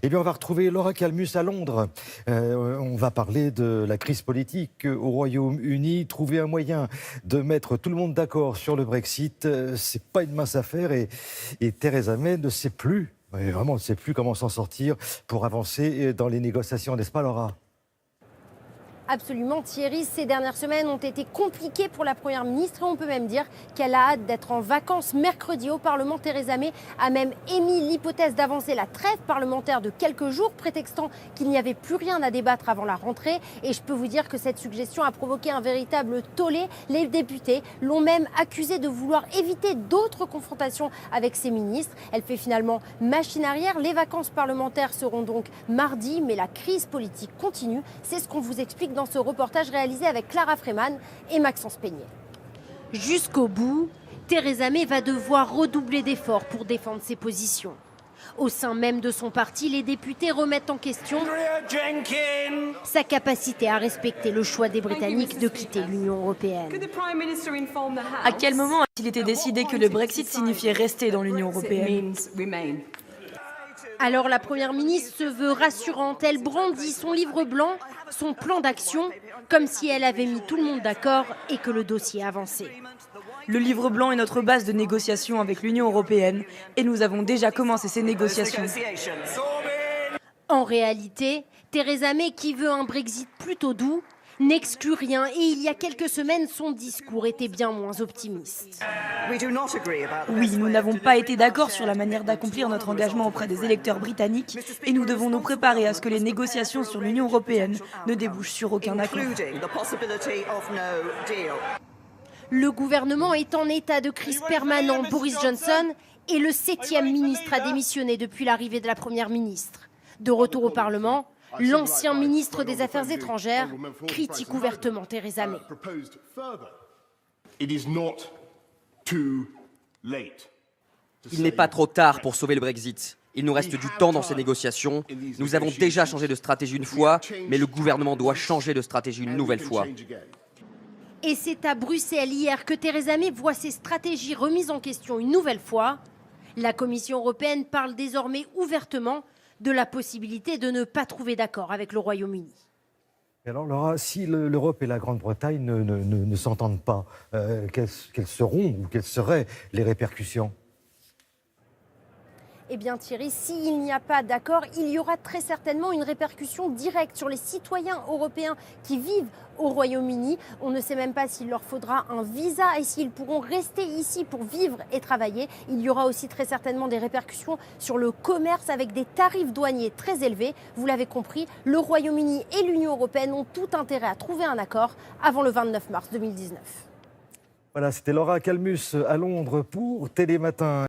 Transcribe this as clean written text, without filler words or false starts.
Eh bien, on va retrouver Laura Calmus à Londres. On va parler de la crise politique au Royaume-Uni. Trouver un moyen de mettre tout le monde d'accord sur le Brexit, c'est pas une mince affaire. Et Theresa May ne sait plus, vraiment ne sait plus comment s'en sortir pour avancer dans les négociations, n'est-ce pas, Laura ? Absolument, Thierry. Ces dernières semaines ont été compliquées pour la Première ministre et on peut même dire qu'elle a hâte d'être en vacances. Mercredi au Parlement, Theresa May a même émis l'hypothèse d'avancer la trêve parlementaire de quelques jours, prétextant qu'il n'y avait plus rien à débattre avant la rentrée. Et je peux vous dire que cette suggestion a provoqué un véritable tollé. Les députés l'ont même accusée de vouloir éviter d'autres confrontations avec ses ministres. Elle fait finalement machine arrière. Les vacances parlementaires seront donc mardi, mais la crise politique continue. C'est ce qu'on vous explique dans ce reportage réalisé avec Clara Freeman et Maxence Peignet. Jusqu'au bout, Theresa May va devoir redoubler d'efforts pour défendre ses positions. Au sein même de son parti, les députés remettent en question sa capacité à respecter le choix des Britanniques de quitter l'Union européenne. À quel moment a-t-il été décidé que le Brexit signifiait rester dans l'Union européenne ? Alors la Première ministre se veut rassurante. Elle brandit son livre blanc, son plan d'action, comme si elle avait mis tout le monde d'accord et que le dossier avançait. Le livre blanc est notre base de négociation avec l'Union européenne et nous avons déjà commencé ces négociations. En réalité, Theresa May, qui veut un Brexit plutôt doux, n'exclut rien et il y a quelques semaines, son discours était bien moins optimiste. Oui, nous n'avons pas été d'accord sur la manière d'accomplir notre engagement auprès des électeurs britanniques et nous devons nous préparer à ce que les négociations sur l'Union européenne ne débouchent sur aucun accord. Le gouvernement est en état de crise permanent. Boris Johnson est le 7e ministre à démissionner depuis l'arrivée de la Première ministre. De retour au Parlement, l'ancien ministre des Affaires étrangères critique ouvertement Theresa May. Il n'est pas trop tard pour sauver le Brexit. Il nous reste du temps dans ces négociations. Nous avons déjà changé de stratégie une fois, mais le gouvernement doit changer de stratégie une nouvelle fois. Et c'est à Bruxelles hier que Theresa May voit ses stratégies remises en question une nouvelle fois. La Commission européenne parle désormais ouvertement de la possibilité de ne pas trouver d'accord avec le Royaume-Uni. Alors Laura, si l'Europe et la Grande-Bretagne ne s'entendent pas, quelles seront ou quelles seraient les répercussions ? Eh bien Thierry, s'il n'y a pas d'accord, il y aura très certainement une répercussion directe sur les citoyens européens qui vivent au Royaume-Uni. On ne sait même pas s'il leur faudra un visa et s'ils pourront rester ici pour vivre et travailler. Il y aura aussi très certainement des répercussions sur le commerce avec des tarifs douaniers très élevés. Vous l'avez compris, le Royaume-Uni et l'Union européenne ont tout intérêt à trouver un accord avant le 29 mars 2019. Voilà, c'était Laura Calmus à Londres pour Télématin.